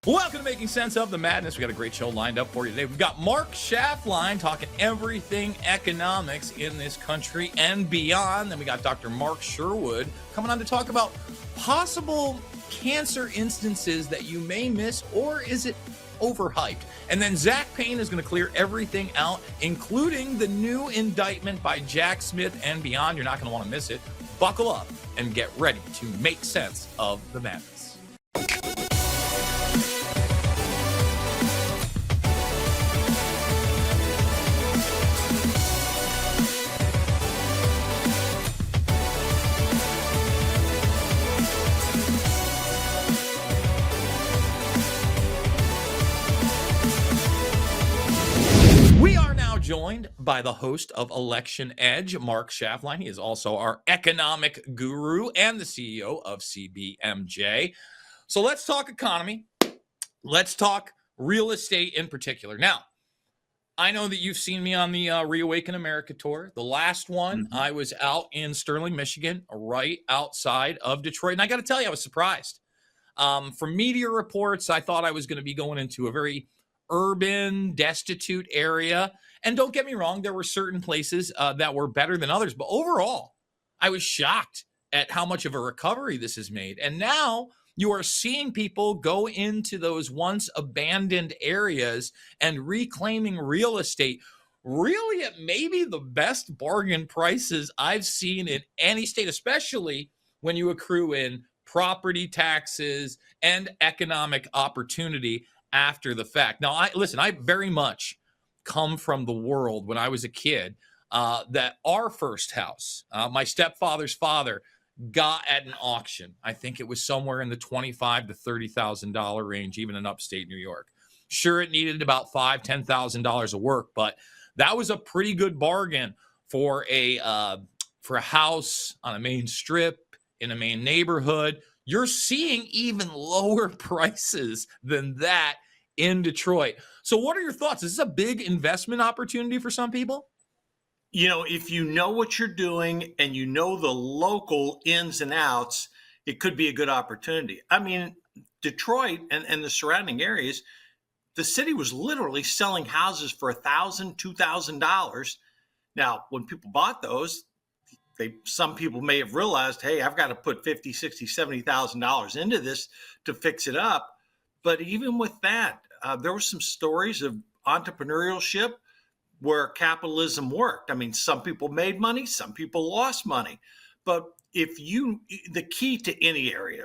Welcome to Making Sense of the Madness. We got a great show lined up for you today. We've got Mark Schaffline talking everything economics in this country and beyond. Then we got Dr. Mark Sherwood coming on to talk about possible cancer instances that you may miss, or is it overhyped? And then Zach Payne is going to clear everything out, including the new indictment by Jack Smith and beyond. You're not going to want to miss it. Buckle up and get ready to make sense of the madness. Joined by the host of Election Edge, Mark Schaffline. He is also our economic guru and the CEO of CBMJ. So let's talk economy. Let's talk real estate in particular. Now, I know that you've seen me on the Reawaken America tour. The last one, I was out in Sterling, Michigan, right outside of Detroit. And I got to tell you, I was surprised. From media reports, I thought I was going to be going into a very urban, destitute area. And don't get me wrong, there were certain places that were better than others. But overall, I was shocked at how much of a recovery this has made. And now you are seeing people go into those once abandoned areas and reclaiming real estate, really at maybe the best bargain prices I've seen in any state, especially when you accrue in property taxes and economic opportunity after the fact. Now, I very much come from the world when I was a kid that our first house, my stepfather's father, got at an auction. I think it was somewhere in the $25,000 to $30,000 range, even in upstate New York. Sure, it needed about $5,000, $10,000 of work, but that was a pretty good bargain for a house on a main strip in a main neighborhood. You're seeing even lower prices than that in Detroit. So what are your thoughts? Is this a big investment opportunity for some people? You know, if you know what you're doing and you know the local ins and outs, it could be a good opportunity. I mean, Detroit and the surrounding areas, the city was literally selling houses for $1,000, $2,000. Now, when people bought those, some people may have realized, hey, I've got to put $50,000, $60,000, $70,000 into this to fix it up. But even with that, there were some stories of entrepreneurship where capitalism worked. I mean, some people made money, some people lost money. But the key to any area,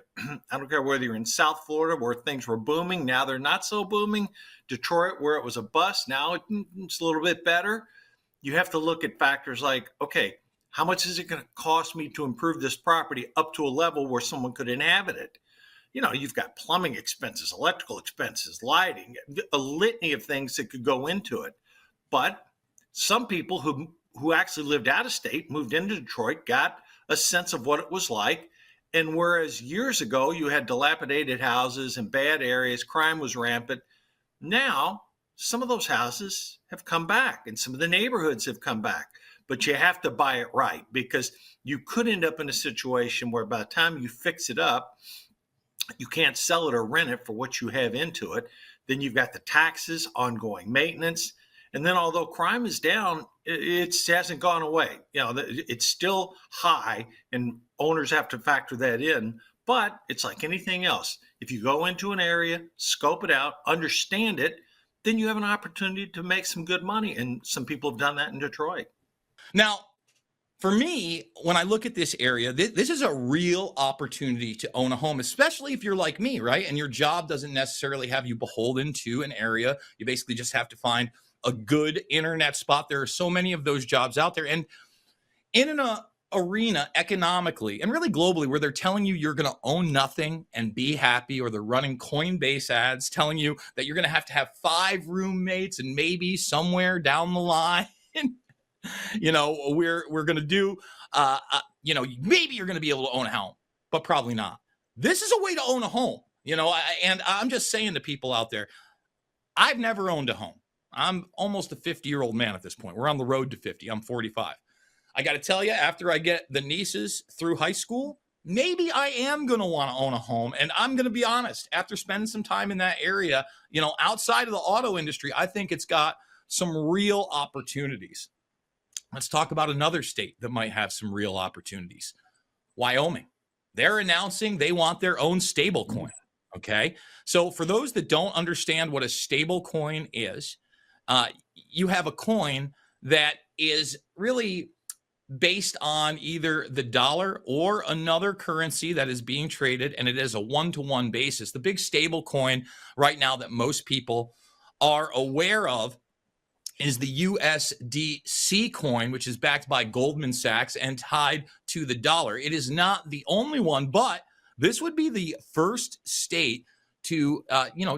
I don't care whether you're in South Florida where things were booming, now they're not so booming. Detroit, where it was a bust, now it's a little bit better. You have to look at factors like, okay, how much is it going to cost me to improve this property up to a level where someone could inhabit it? You know, you've got plumbing expenses, electrical expenses, lighting, a litany of things that could go into it. But some people who actually lived out of state, moved into Detroit, got a sense of what it was like. And whereas years ago you had dilapidated houses and bad areas, crime was rampant, now some of those houses have come back and some of the neighborhoods have come back. But you have to buy it right, because you could end up in a situation where by the time you fix it up, you can't sell it or rent it for what you have into it. Then you've got the taxes, ongoing maintenance. And then although crime is down, it hasn't gone away. You know, it's still high and owners have to factor that in. But it's like anything else. If you go into an area, scope it out, understand it, then you have an opportunity to make some good money. And some people have done that in Detroit. Now, for me, when I look at this area, this is a real opportunity to own a home, especially if you're like me, right? And your job doesn't necessarily have you beholden to an area. You basically just have to find a good internet spot. There are so many of those jobs out there. And in an arena economically and really globally where they're telling you you're going to own nothing and be happy, or they're running Coinbase ads telling you that you're going to have 5 roommates and maybe somewhere down the line, you know, we're going to do, maybe you're going to be able to own a home, but probably not. This is a way to own a home, and I'm just saying to people out there, I've never owned a home. I'm almost a 50-year-old man at this point. We're on the road to 50. I'm 45. I got to tell you, after I get the nieces through high school, maybe I am going to want to own a home. And I'm going to be honest, after spending some time in that area, outside of the auto industry, I think it's got some real opportunities. Let's talk about another state that might have some real opportunities. Wyoming. They're announcing they want their own stable coin. Okay. So for those that don't understand what a stable coin is, you have a coin that is really based on either the dollar or another currency that is being traded, and it is a one-to-one basis. The big stable coin right now that most people are aware of is the USDC coin, which is backed by Goldman Sachs and tied to the dollar. It is not the only one, but this would be the first state to,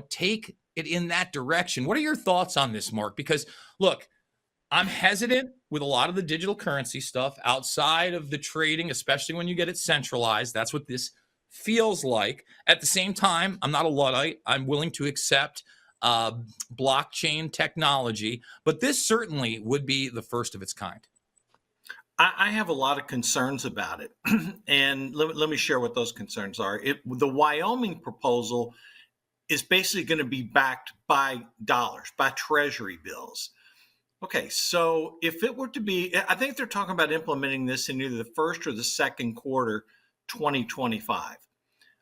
take it in that direction. What are your thoughts on this, Mark? Because look, I'm hesitant with a lot of the digital currency stuff outside of the trading, especially when you get it centralized. That's what this feels like. At the same time, I'm not a Luddite. I'm willing to accept blockchain technology, but this certainly would be the first of its kind. I have a lot of concerns about it. And let me share what those concerns are. The Wyoming proposal is basically going to be backed by dollars, by treasury bills. Okay, so if it were to be, I think they're talking about implementing this in either the first or the second quarter 2025.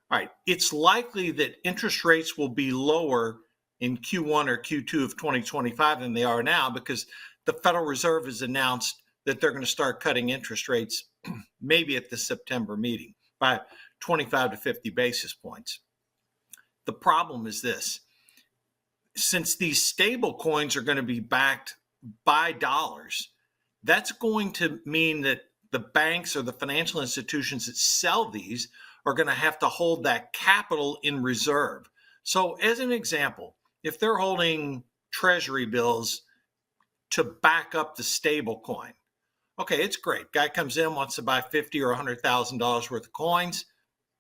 All right, it's likely that interest rates will be lower in Q1 or Q2 of 2025 than they are now, because the Federal Reserve has announced that they're going to start cutting interest rates maybe at the September meeting by 25 to 50 basis points. The problem is this: since these stable coins are going to be backed by dollars, that's going to mean that the banks or the financial institutions that sell these are going to have to hold that capital in reserve. So as an example, if they're holding treasury bills to back up the stable coin, okay, it's great. Guy comes in, wants to buy $50,000 or $100,000 worth of coins.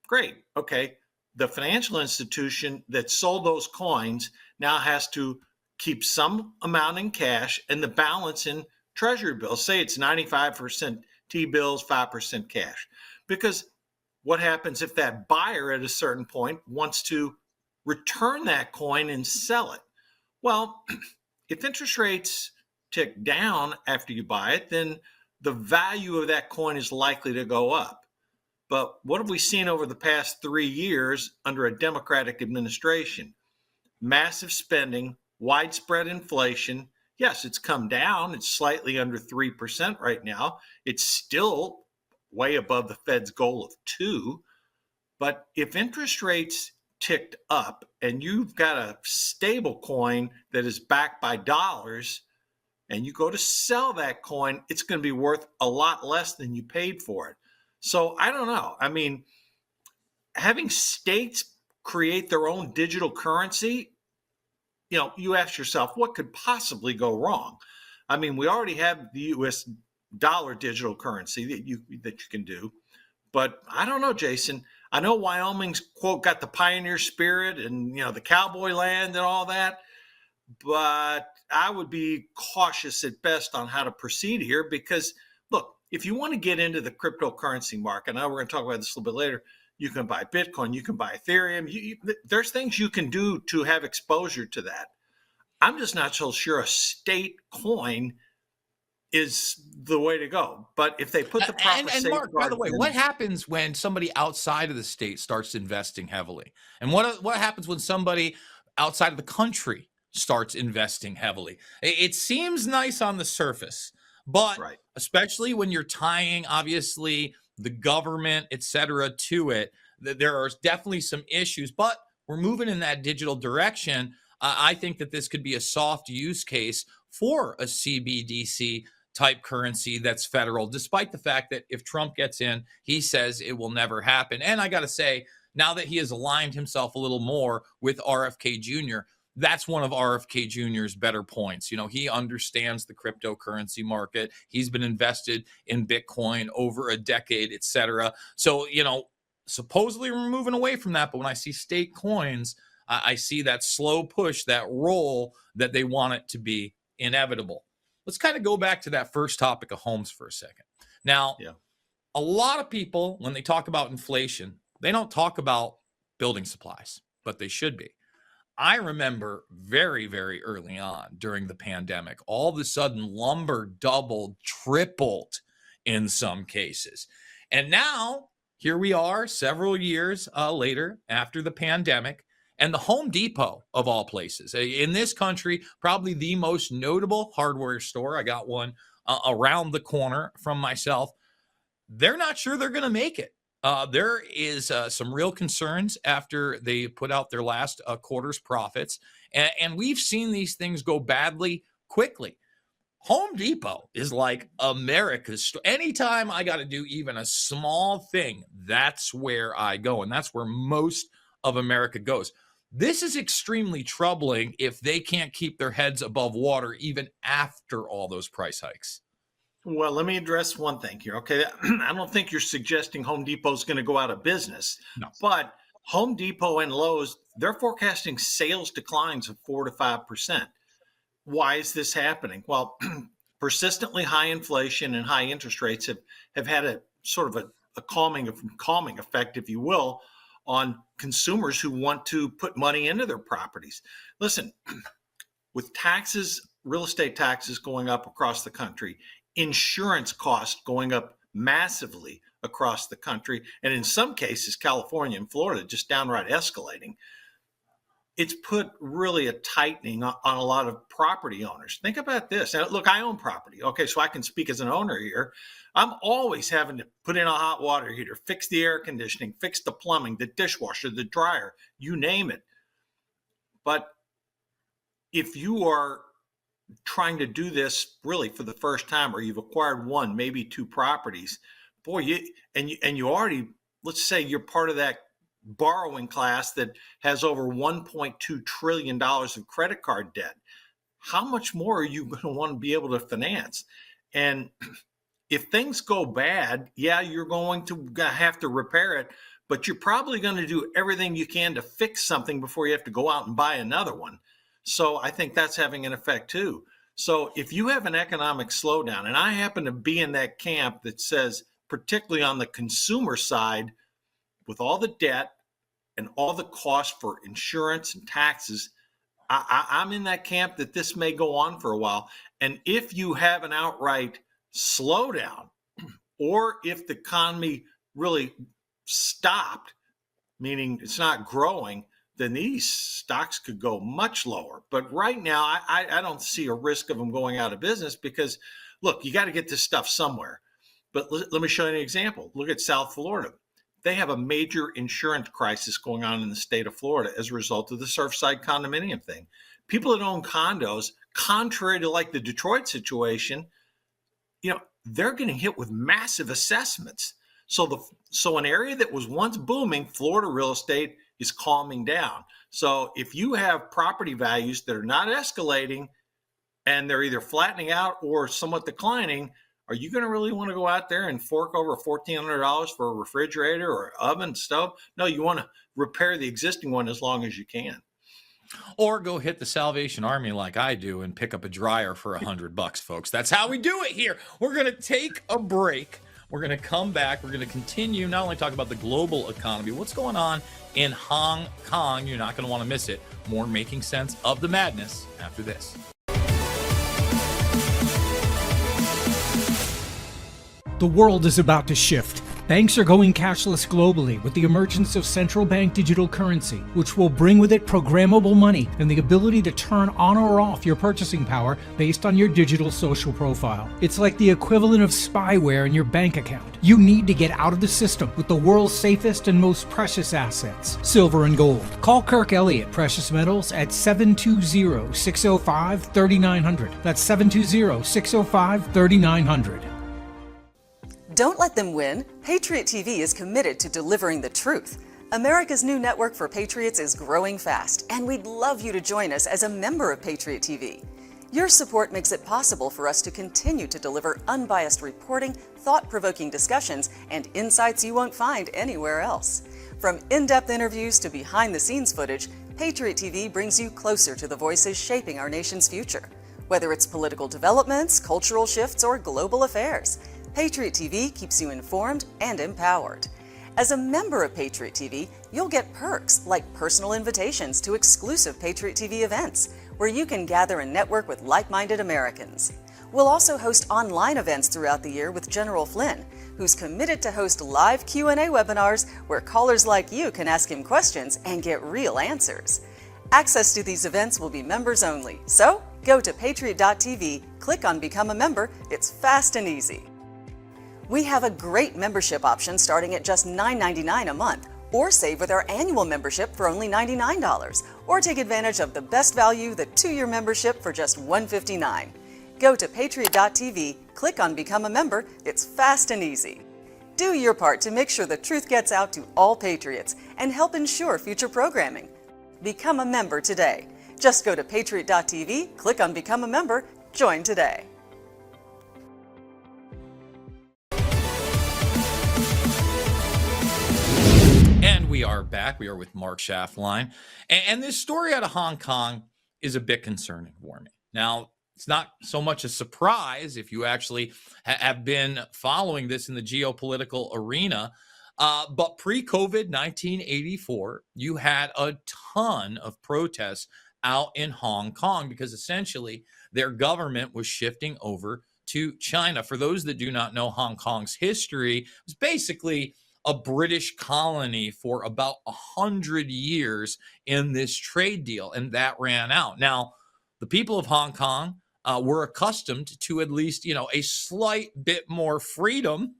Great. Okay. The financial institution that sold those coins now has to keep some amount in cash and the balance in treasury bills. Say it's 95% T-bills, 5% cash. Because what happens if that buyer at a certain point wants to return that coin and sell it? Well, if interest rates tick down after you buy it, then the value of that coin is likely to go up. But what have we seen over the past 3 years under a Democratic administration? Massive spending, widespread inflation. Yes, it's come down. It's slightly under 3% right now. It's still way above the Fed's goal of 2%. But if interest rates ticked up and you've got a stable coin that is backed by dollars and you go to sell that coin, it's going to be worth a lot less than you paid for it. So I don't know. I mean, having states create their own digital currency, you ask yourself, what could possibly go wrong? I mean, we already have the US dollar digital currency that you can do. But I don't know, Jason. I know Wyoming's, quote, got the pioneer spirit and, the cowboy land and all that. But I would be cautious at best on how to proceed here because, look, if you want to get into the cryptocurrency market, and I know we're going to talk about this a little bit later, you can buy Bitcoin, you can buy Ethereum. There's things you can do to have exposure to that. I'm just not so sure a state coin is the way to go. But if they put the proper and Mark, by the way, what happens when somebody outside of the state starts investing heavily? And what happens when somebody outside of the country starts investing heavily? It seems nice on the surface, but right. Especially when you're tying, obviously, the government, et cetera, to it, there are definitely some issues, but we're moving in that digital direction. I think that this could be a soft use case for a CBDC type currency that's federal, despite the fact that if Trump gets in, he says it will never happen. And I got to say, now that he has aligned himself a little more with RFK Jr., that's one of RFK Jr.'s better points. He understands the cryptocurrency market. He's been invested in Bitcoin over a decade, et cetera. So, supposedly we're moving away from that. But when I see state coins, I see that slow push, that roll that they want it to be inevitable. Let's kind of go back to that first topic of homes for a second. Now, A lot of people, when they talk about inflation, they don't talk about building supplies, but they should be. I remember very, very early on during the pandemic, all of a sudden lumber doubled, tripled in some cases. And now here we are several years later after the pandemic, and the Home Depot, of all places, in this country, probably the most notable hardware store. I got one around the corner from myself. They're not sure they're going to make it. There is some real concerns after they put out their last quarter's profits. And we've seen these things go badly quickly. Home Depot is like America's store. Anytime I got to do even a small thing, that's where I go. And that's where most of America goes. This is extremely troubling if they can't keep their heads above water even after all those price hikes. Well, let me address one thing here. Okay. I don't think you're suggesting Home Depot is going to go out of business, No. but Home Depot and Lowe's, they're forecasting sales declines of 4 to 5%. Why is this happening? Well, persistently high inflation and high interest rates have had a sort of a calming effect, if you will, on consumers who want to put money into their properties. Listen, with taxes, real estate taxes going up across the country, insurance costs going up massively across the country, and in some cases, California and Florida just downright escalating. It's put really a tightening on a lot of property owners. Think about this. And look, I own property. Okay, so I can speak as an owner here. I'm always having to put in a hot water heater, fix the air conditioning, fix the plumbing, the dishwasher, the dryer, you name it. But if you are trying to do this really for the first time, or you've acquired one, maybe two properties, boy, you already, let's say you're part of that borrowing class that has over $1.2 trillion of credit card debt. How much more are you going to want to be able to finance? And if things go bad, yeah, you're going to have to repair it, but you're probably going to do everything you can to fix something before you have to go out and buy another one. So I think that's having an effect too. So if you have an economic slowdown, and I happen to be in that camp that says, particularly on the consumer side, with all the debt and all the cost for insurance and taxes, I'm in that camp that this may go on for a while. And if you have an outright slowdown, or if the economy really stopped, meaning it's not growing, then these stocks could go much lower. But right now, I don't see a risk of them going out of business because, look, you got to get this stuff somewhere. But let me show you an example. Look at South Florida. They have a major insurance crisis going on in the state of Florida as a result of the Surfside condominium thing. People that own condos, contrary to like the Detroit situation, they're getting hit with massive assessments. So an area that was once booming, Florida real estate, is calming down. So if you have property values that are not escalating and they're either flattening out or somewhat declining, are you going to really want to go out there and fork over $1,400 for a refrigerator or oven, stove? No, you want to repair the existing one as long as you can. Or go hit the Salvation Army like I do and pick up a dryer for $100, folks. That's how we do it here. We're going to take a break. We're going to come back. We're going to continue not only talk about the global economy, what's going on in Hong Kong. You're not going to want to miss it. More Making Sense of the Madness after this. The world is about to shift. Banks are going cashless globally with the emergence of central bank digital currency, which will bring with it programmable money and the ability to turn on or off your purchasing power based on your digital social profile. It's like the equivalent of spyware in your bank account. You need to get out of the system with the world's safest and most precious assets, silver and gold. Call Kirk Elliott Precious Metals at 720-605-3900. That's 720-605-3900. Don't let them win. Patriot TV is committed to delivering the truth. America's new network for patriots is growing fast, and we'd love you to join us as a member of Patriot TV. Your support makes it possible for us to continue to deliver unbiased reporting, thought-provoking discussions, and insights you won't find anywhere else. From in-depth interviews to behind-the-scenes footage, Patriot TV brings you closer to the voices shaping our nation's future. Whether it's political developments, cultural shifts, or global affairs, Patriot TV keeps you informed and empowered. As a member of Patriot TV, you'll get perks like personal invitations to exclusive Patriot TV events, where you can gather and network with like-minded Americans. We'll also host online events throughout the year with General Flynn, who's committed to host live Q&A webinars where callers like you can ask him questions and get real answers. Access to these events will be members only, so go to patriot.tv, click on Become a Member. It's fast and easy. We have a great membership option starting at just $9.99 a month, or save with our annual membership for only $99, or take advantage of the best value, the 2-year membership for just $159. Go to patriot.tv, click on Become a Member. It's fast and easy. Do your part to make sure the truth gets out to all patriots and help ensure future programming. Become a member today. Just go to patriot.tv, click on Become a Member, join today. And we are back. We are with Mark Schaffline. And this story out of Hong Kong is a bit concerning for me. Now, it's not so much a surprise if you actually have been following this in the geopolitical arena. But pre-COVID 1984, you had a ton of protests out in Hong Kong because essentially their government was shifting over to China. For those that do not know Hong Kong's history, it was basically a British colony for about 100 years in this trade deal, and that ran out. Now, the people of Hong Kong were accustomed to at least, a slight bit more freedom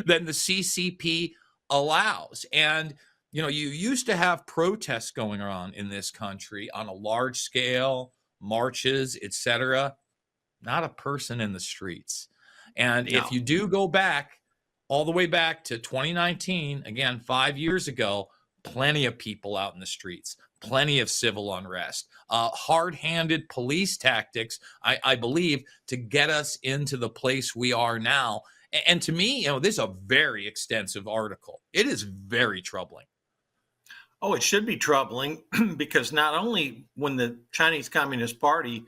than the CCP allows. And, you used to have protests going on in this country on a large scale, marches, etc. Not a person in the streets. And No. if you do go back all the way back to 2019, again, 5 years ago, plenty of people out in the streets, plenty of civil unrest, hard-handed police tactics, I believe, to get us into the place we are now. And to me, this is a very extensive article. It is very troubling. Oh, it should be troubling because not only when the Chinese Communist Party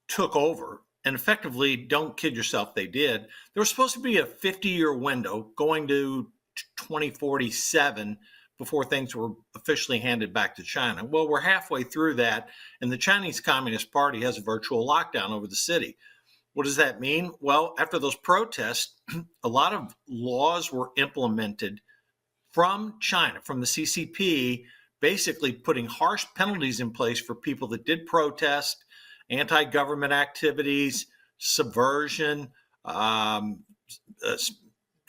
took over, and effectively, don't kid yourself, they did, there was supposed to be a 50-year window going to 2047 before things were officially handed back to China. Well, we're halfway through that, and the Chinese Communist Party has a virtual lockdown over the city. What does that mean? Well, after those protests, a lot of laws were implemented from China, from the CCP, basically putting harsh penalties in place for people that did protest, anti-government activities, subversion.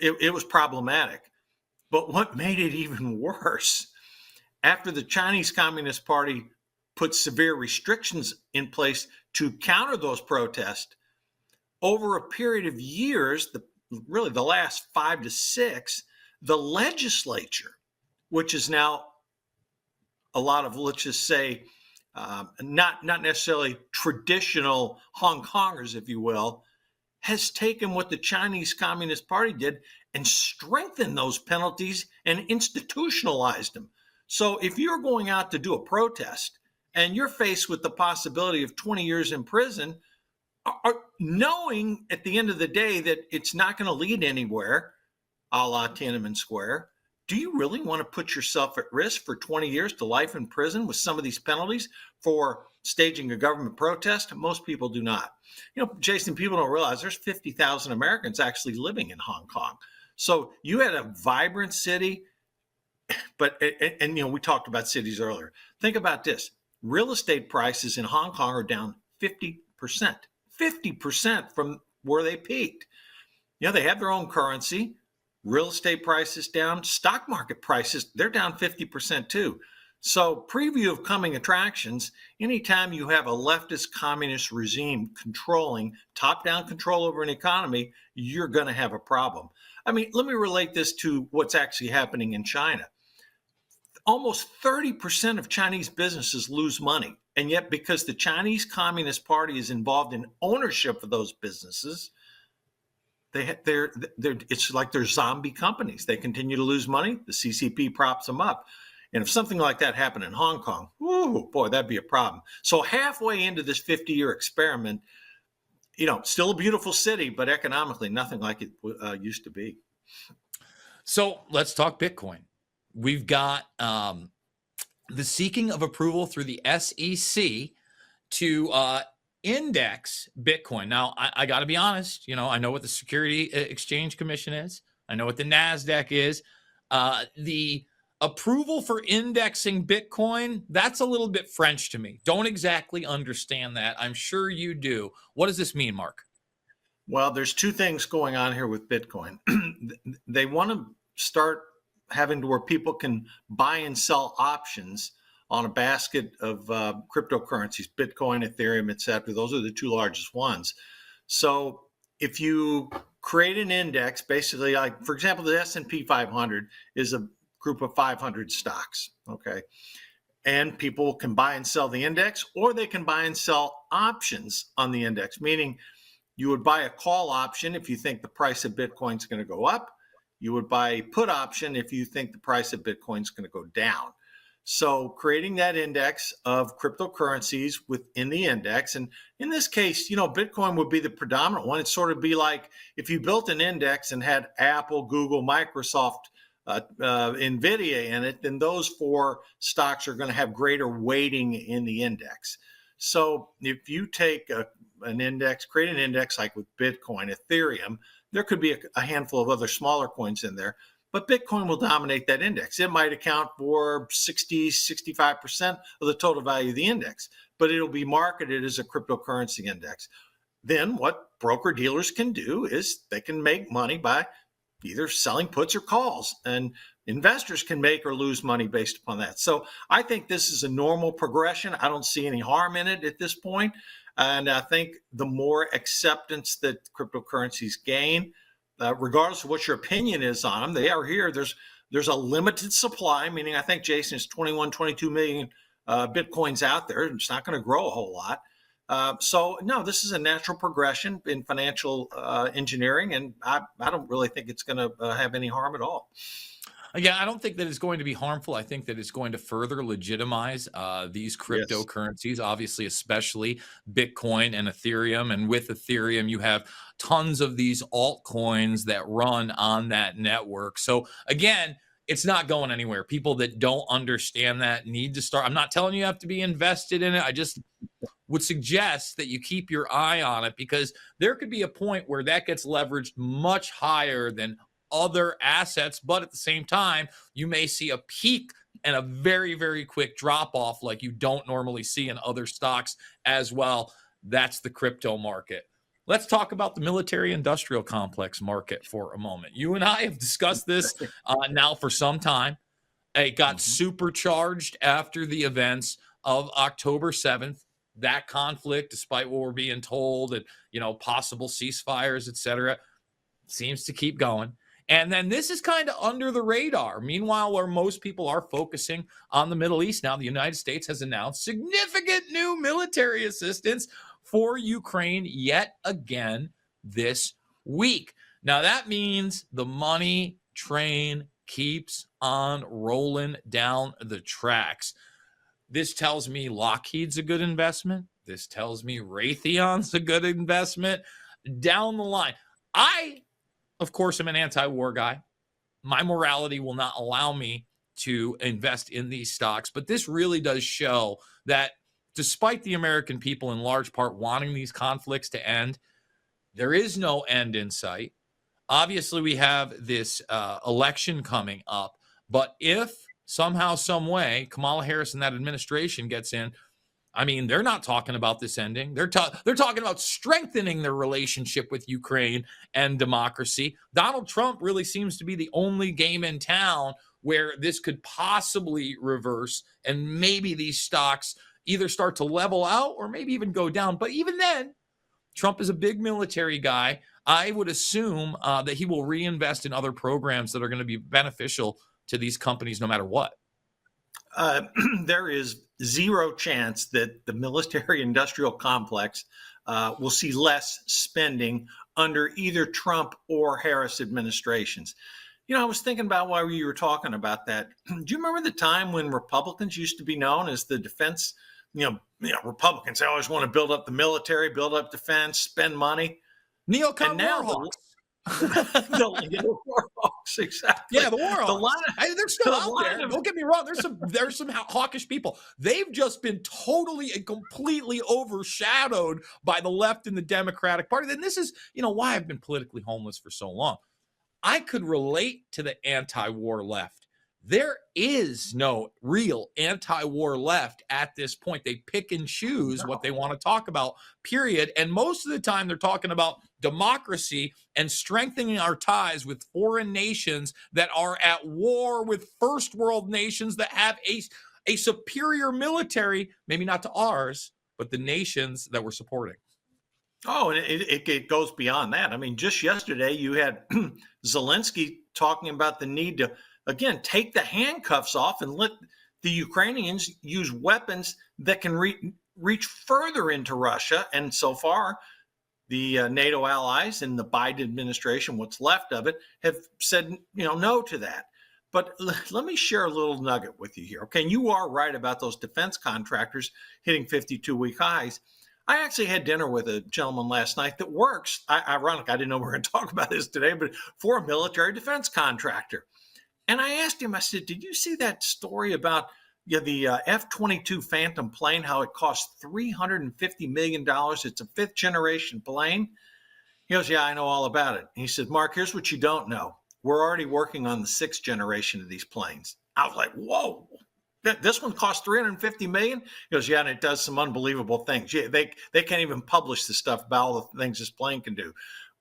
It was problematic. But what made it even worse, after the Chinese Communist Party put severe restrictions in place to counter those protests, over a period of years, really the last 5 to 6, the legislature, which is now a lot of, let's just say, not necessarily traditional Hong Kongers, if you will, has taken what the Chinese Communist Party did and strengthened those penalties and institutionalized them. So if you're going out to do a protest and you're faced with the possibility of 20 years in prison, knowing at the end of the day that it's not going to lead anywhere, a la Tiananmen Square, do you really want to put yourself at risk for 20 years to life in prison with some of these penalties for staging a government protest? Most people do not. Jason, people don't realize there's 50,000 Americans actually living in Hong Kong. So you had a vibrant city, and we talked about cities earlier. Think about this. Real estate prices in Hong Kong are down 50%. 50% from where they peaked. They have their own currency. Real estate prices down. Stock market prices, they're down 50% too. So preview of coming attractions, anytime you have a leftist communist regime controlling top-down control over an economy, you're going to have a problem. I mean, let me relate this to what's actually happening in China. Almost 30% of Chinese businesses lose money. And yet, because the Chinese Communist Party is involved in ownership of those businesses, it's like they're zombie companies. They continue to lose money. The CCP props them up. And if something like that happened in Hong Kong, ooh, boy, that'd be a problem. So halfway into this 50-year experiment, still a beautiful city, but economically nothing like it used to be. So let's talk Bitcoin. We've got the seeking of approval through the SEC to index Bitcoin. Now, I got to be honest, I know what the Security Exchange Commission is. I know what the NASDAQ is. The approval for indexing Bitcoin, that's a little bit French to me. Don't exactly understand that. I'm sure you do. What does this mean, Mark? Well, there's two things going on here with Bitcoin. They want to start having to where people can buy and sell options on a basket of cryptocurrencies, Bitcoin, Ethereum, et cetera. Those are the two largest ones. So if you create an index, basically, like, for example, the S&P 500 is a group of 500 stocks, okay? And people can buy and sell the index, or they can buy and sell options on the index, meaning you would buy a call option if you think the price of Bitcoin is going to go up. You would buy a put option if you think the price of Bitcoin is going to go down. So creating that index of cryptocurrencies within the index, and in this case, Bitcoin would be the predominant one. It'd sort of be like if you built an index and had Apple, Google, Microsoft, NVIDIA in it, then those four stocks are going to have greater weighting in the index. So if you take an index, create an index like with Bitcoin, Ethereum, there could be a handful of other smaller coins in there, but Bitcoin will dominate that index. It might account for 60, 65% of the total value of the index, but it'll be marketed as a cryptocurrency index. Then what broker dealers can do is they can make money by either selling puts or calls, and investors can make or lose money based upon that. So I think this is a normal progression. I don't see any harm in it at this point. And I think the more acceptance that cryptocurrencies gain, regardless of what your opinion is on them, they are here. There's a limited supply, meaning I think, Jason, it's 21, 22 million Bitcoins out there. It's not going to grow a whole lot. So no, this is a natural progression in financial engineering, and I don't really think it's going to have any harm at all. Yeah, I don't think that it's going to be harmful. I think that it's going to further legitimize these cryptocurrencies, obviously, especially Bitcoin and Ethereum. And with Ethereum, you have tons of these altcoins that run on that network. So again, it's not going anywhere. People that don't understand that need to start. I'm not telling you have to be invested in it. I just would suggest that you keep your eye on it, because there could be a point where that gets leveraged much higher than other assets, but at the same time, you may see a peak and a very, very quick drop off like you don't normally see in other stocks as well. That's the crypto market. Let's talk about the military industrial complex market for a moment. You and I have discussed this now for some time. It got supercharged after the events of October 7th. That conflict, despite what we're being told, and possible ceasefires, etc., seems to keep going. And then this is kind of under the radar. Meanwhile, where most people are focusing on the Middle East now, the United States has announced significant new military assistance for Ukraine yet again this week. Now, that means the money train keeps on rolling down the tracks. This tells me Lockheed's a good investment. This tells me Raytheon's a good investment. Down the line, of course, I'm an anti-war guy. My morality will not allow me to invest in these stocks. But this really does show that despite the American people in large part wanting these conflicts to end, there is no end in sight. Obviously, we have this election coming up. But if somehow, some way, Kamala Harris and that administration gets in, I mean, they're not talking about this ending. They're talking about strengthening their relationship with Ukraine and democracy. Donald Trump really seems to be the only game in town where this could possibly reverse, and maybe these stocks either start to level out or maybe even go down. But even then, Trump is a big military guy. I would assume that he will reinvest in other programs that are going to be beneficial to these companies no matter what. There is zero chance that the military industrial complex will see less spending under either Trump or Harris administrations. I was thinking about while you were talking about that. Do you remember the time when Republicans used to be known as the defense Republicans, they always want to build up the military, build up defense, spend money. Neocon And now warhawks. the Warhawks, exactly. Yeah, the Warhawks. They're still the out line there. of- Don't get me wrong. There's some hawkish people. They've just been totally and completely overshadowed by the left and the Democratic Party. And this is, why I've been politically homeless for so long. I could relate to the anti-war left. There is no real anti-war left at this point. They pick and choose what they want to talk about, period. And most of the time they're talking about democracy and strengthening our ties with foreign nations that are at war with first world nations that have a superior military, maybe not to ours, but the nations that we're supporting. Oh, and it goes beyond that. I mean, just yesterday you had Zelensky talking about the need to, again, take the handcuffs off and let the Ukrainians use weapons that can reach further into Russia. And so far, the NATO allies and the Biden administration, what's left of it, have said, no to that. But let me share a little nugget with you here. Okay, and you are right about those defense contractors hitting 52-week highs. I actually had dinner with a gentleman last night that works, ironic, I didn't know we were going to talk about this today, but for a military defense contractor. And I asked him, I said, did you see that story about the F-22 Phantom plane, how it cost $350 million? It's a fifth generation plane. He goes, yeah, I know all about it. And he said, Mark, here's what you don't know. We're already working on the sixth generation of these planes. I was like, whoa, this one cost $350 million? He goes, yeah, and it does some unbelievable things. Yeah, they can't even publish the stuff about all the things this plane can do.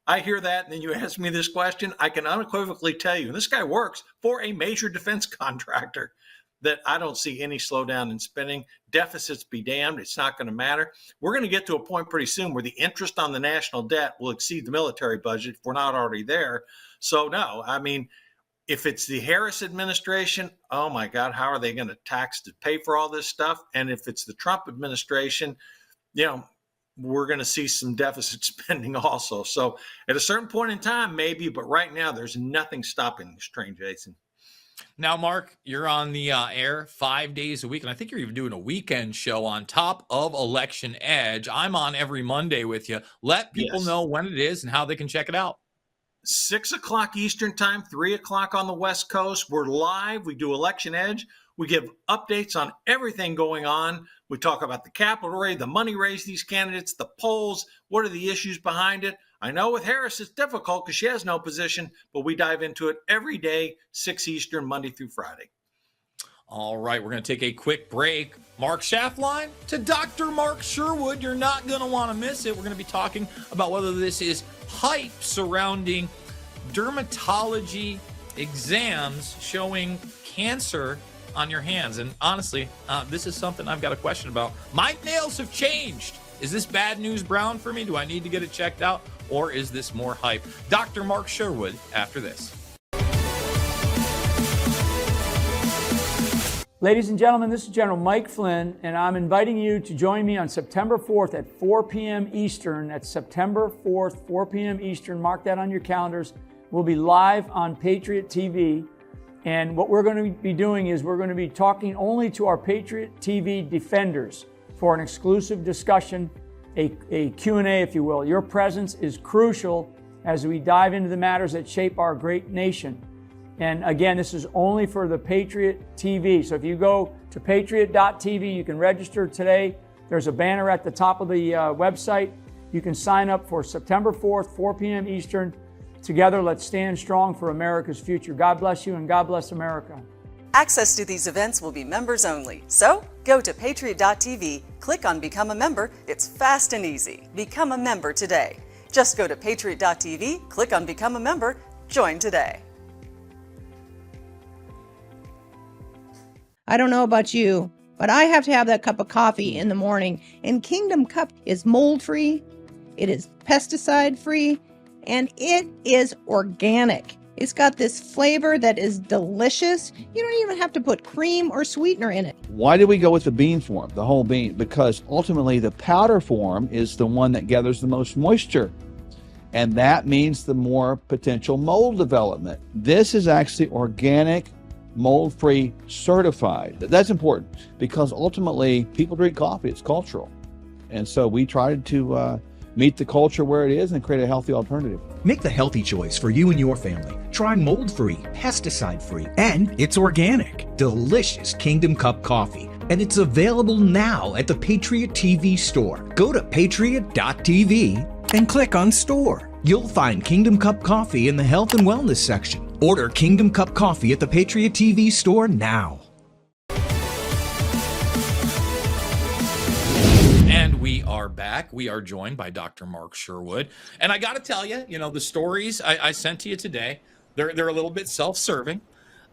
I hear that, and then you ask me this question, I can unequivocally tell you, and this guy works for a major defense contractor, that I don't see any slowdown in spending. Deficits be damned, it's not going to matter. We're going to get to a point pretty soon where the interest on the national debt will exceed the military budget if we're not already there. So no, I mean, if it's the Harris administration, oh my God, how are they going to tax to pay for all this stuff? And if it's the Trump administration, we're going to see some deficit spending also. So at a certain point in time, maybe, but right now there's nothing stopping this train, Jason. Now, Mark, you're on the air 5 days a week, and I think you're even doing a weekend show on top of Election Edge. I'm on every Monday with you. Let people know when it is and how they can check it out. 6 o'clock Eastern time, 3 o'clock on the West Coast. We're live. We do Election Edge. We give updates on everything going on. We talk about the capital raise, the money raised these candidates, the polls, what are the issues behind it. I know with Harris it's difficult because she has no position, but we dive into it every day, 6 Eastern, Monday through Friday. All right, we're going to take a quick break. Mark Schaffline to Dr. Mark Sherwood. You're not going to want to miss it. We're going to be talking about whether this is hype surrounding dermatology exams showing cancer on your hands. And honestly, this is something I've got a question about. My nails have changed. Is this bad news brown for me? Do I need to get it checked out? Or is this more hype? Dr. Mark Sherwood after this. Ladies and gentlemen, this is General Mike Flynn, and I'm inviting you to join me on September 4th at 4 p.m. Eastern. That's September 4th, 4 p.m. Eastern. Mark that on your calendars. We'll be live on Patriot TV. And what we're going to be doing is we're going to be talking only to our Patriot TV defenders for an exclusive discussion, a Q&A, if you will. Your presence is crucial as we dive into the matters that shape our great nation. And again, this is only for the Patriot TV. So if you go to patriot.tv, you can register today. There's a banner at the top of the website. You can sign up for September 4th, 4 p.m. Eastern. Together, let's stand strong for America's future. God bless you and God bless America. Access to these events will be members only. So go to patriot.tv, click on Become a Member. It's fast and easy. Become a member today. Just go to patriot.tv, click on Become a Member, join today. I don't know about you, but I have to have that cup of coffee in the morning. And Kingdom Cup is mold-free, it is pesticide-free, and it is organic. It's got this flavor that is delicious. You don't even have to put cream or sweetener in it. Why did we go with the bean form, the whole bean? Because ultimately the powder form is the one that gathers the most moisture. And that means the more potential mold development. This is actually organic mold-free certified. That's important because ultimately people drink coffee. It's cultural. And so we tried to meet the culture where it is and create a healthy alternative. Make the healthy choice for you and your family. Try mold-free, pesticide-free, and it's organic. Delicious Kingdom Cup coffee. And it's available now at the Patriot TV store. Go to patriot.tv and click on store. You'll find Kingdom Cup coffee in the health and wellness section. Order Kingdom Cup coffee at the Patriot TV store now. And we are back. We are joined by Dr. Mark Sherwood. And I got to tell you, the stories I sent to you today, they're a little bit self-serving.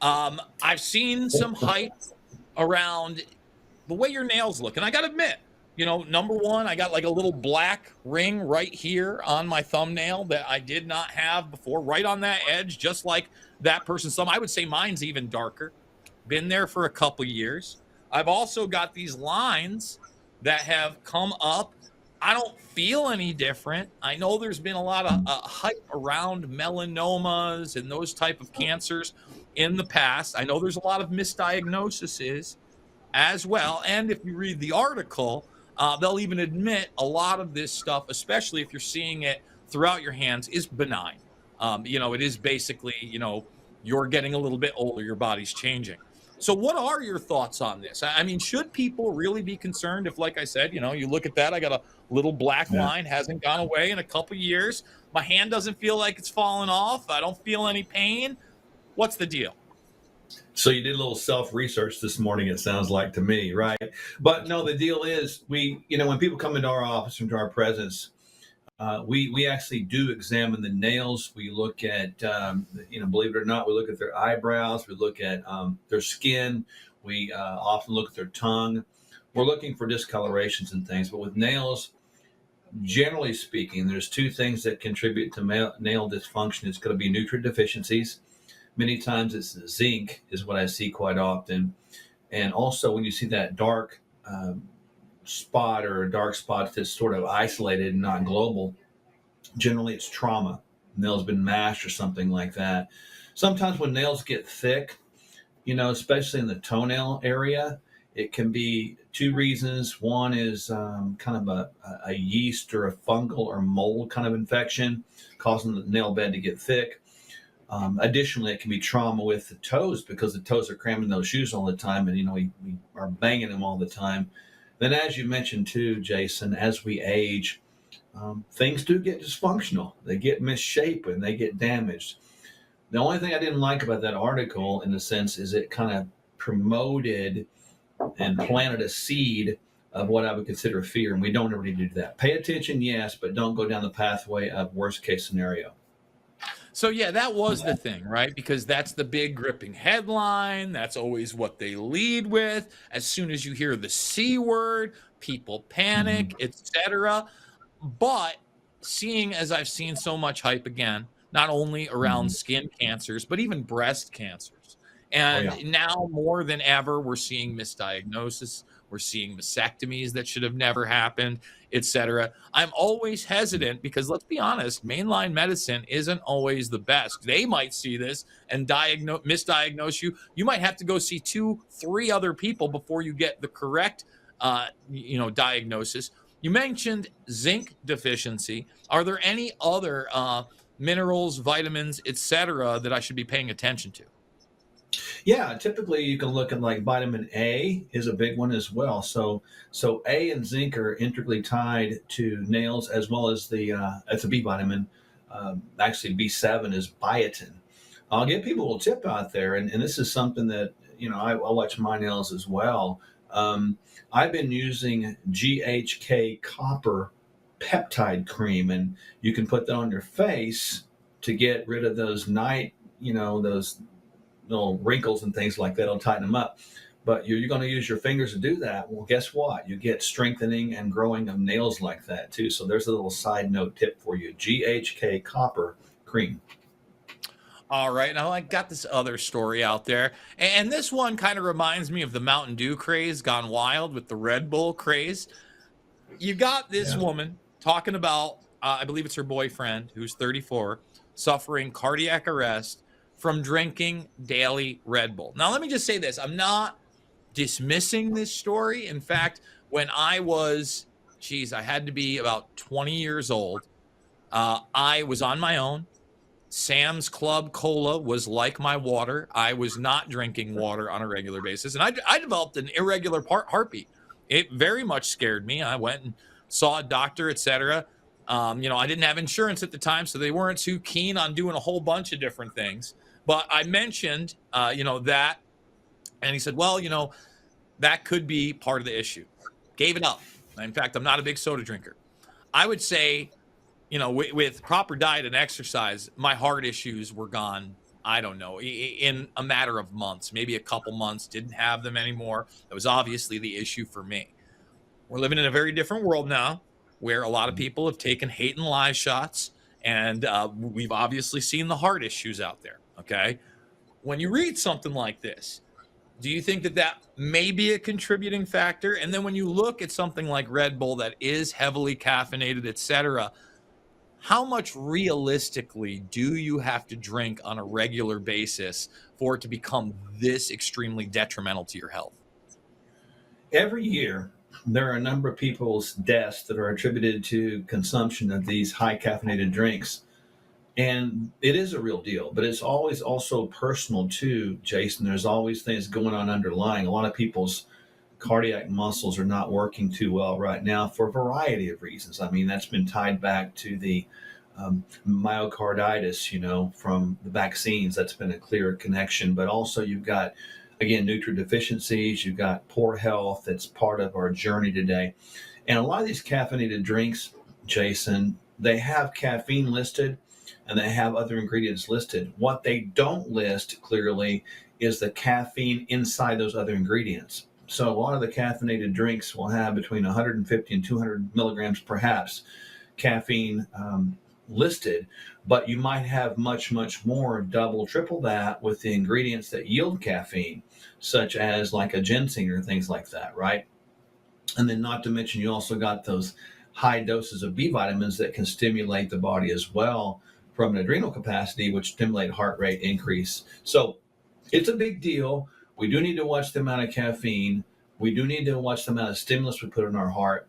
I've seen some hype around the way your nails look. And I got to admit, number one, I got like a little black ring right here on my thumbnail that I did not have before, right on that edge, just like that person's thumb. I would say mine's even darker. Been there for a couple years. I've also got these lines that have come up. I don't feel any different. I know there's been a lot of hype around melanomas and those type of cancers in the past. I know there's a lot of misdiagnoses as well. And if you read the article, they'll even admit a lot of this stuff, especially if you're seeing it throughout your hands, is benign. It is basically, you're getting a little bit older, your body's changing. So what are your thoughts on this? I mean, should people really be concerned if, like I said, you look at that, I got a little black line, hasn't gone away in a couple years. My hand doesn't feel like it's fallen off. I don't feel any pain. What's the deal? So you did a little self-research this morning, it sounds like to me, right? But no, the deal is when people come into our office, into our presence, we actually do examine the nails. We look at, believe it or not, we look at their eyebrows. We look at their skin. We often look at their tongue. We're looking for discolorations and things. But with nails, generally speaking, there's two things that contribute to nail dysfunction. It's going to be nutrient deficiencies. Many times it's zinc is what I see quite often. And also when you see that dark spot or a dark spot that's sort of isolated and not global, generally it's trauma. Nail's been mashed or something like that. Sometimes when nails get thick, especially in the toenail area, it can be two reasons. One is kind of a yeast or a fungal or mold kind of infection causing the nail bed to get thick. Additionally, it can be trauma with the toes because the toes are cramming those shoes all the time, and we are banging them all the time. Then, as you mentioned too, Jason, as we age, things do get dysfunctional. They get misshapen, they get damaged. The only thing I didn't like about that article, in a sense, is it kind of promoted and planted a seed of what I would consider fear, and we don't ever need to do that. Pay attention, yes, but don't go down the pathway of worst case scenario. So, yeah, that was the thing, right? Because that's the big gripping headline. That's always what they lead with. As soon as you hear the C word, people panic, etc. But seeing, as I've seen so much hype again, not only around skin cancers, but even breast cancers. And now more than ever, we're seeing misdiagnosis. We're seeing mastectomies that should have never happened, etc. I'm always hesitant because, let's be honest, mainline medicine isn't always the best. They might see this and misdiagnose you. You might have to go see 2-3 other people before you get the correct, diagnosis. You mentioned zinc deficiency. Are there any other minerals, vitamins, etc., that I should be paying attention to? Yeah, typically you can look at like vitamin A is a big one as well. So A and zinc are integrally tied to nails as well as it's a B vitamin. Actually, B7 is biotin. I'll give people a little tip out there, and this is something that I watch my nails as well. I've been using GHK copper peptide cream, and you can put that on your face to get rid of those those little wrinkles and things like that. It'll tighten them up. But you're going to use your fingers to do that. Well, guess what? You get strengthening and growing of nails like that too. So there's a little side note tip for you. GHK copper cream. All right. Now I got this other story out there. And this one kind of reminds me of the Mountain Dew craze gone wild with the Red Bull craze. You got this woman talking about, I believe it's her boyfriend, who's 34, suffering cardiac arrest from drinking daily Red Bull. Now, let me just say this. I'm not dismissing this story. In fact, when I was, I had to be about 20 years old. I was on my own. Sam's Club Cola was like my water. I was not drinking water on a regular basis. And I developed an irregular heartbeat. It very much scared me. I went and saw a doctor, etc. I didn't have insurance at the time, so they weren't too keen on doing a whole bunch of different things. But I mentioned, that, and he said, well, that could be part of the issue. Gave it up. In fact, I'm not a big soda drinker. I would say, with proper diet and exercise, my heart issues were gone, I don't know, in a matter of months, maybe a couple months, didn't have them anymore. That was obviously the issue for me. We're living in a very different world now where a lot of people have taken hate and lie shots, and we've obviously seen the heart issues out there, okay? When you read something like this, do you think that may be a contributing factor? And then when you look at something like Red Bull that is heavily caffeinated, etc., how much realistically do you have to drink on a regular basis for it to become this extremely detrimental to your health? Every year, there are a number of people's deaths that are attributed to consumption of these high caffeinated drinks. And it is a real deal, but it's always also personal too, Jason. There's always things going on underlying. A lot of people's cardiac muscles are not working too well right now for a variety of reasons. I mean, that's been tied back to the myocarditis, from the vaccines. That's been a clear connection. But also you've got, again, nutrient deficiencies. You've got poor health. That's part of our journey today. And a lot of these caffeinated drinks, Jason, they have caffeine listed and they have other ingredients listed. What they don't list clearly is the caffeine inside those other ingredients. So a lot of the caffeinated drinks will have between 150 and 200 milligrams, perhaps, caffeine listed, but you might have much, much more, double, triple that with the ingredients that yield caffeine, such as like a ginseng or things like that, right? And then not to mention, you also got those high doses of B vitamins that can stimulate the body as well from an adrenal capacity, which stimulate heart rate increase. So it's a big deal. We do need to watch the amount of caffeine. We do need to watch the amount of stimulus we put in our heart.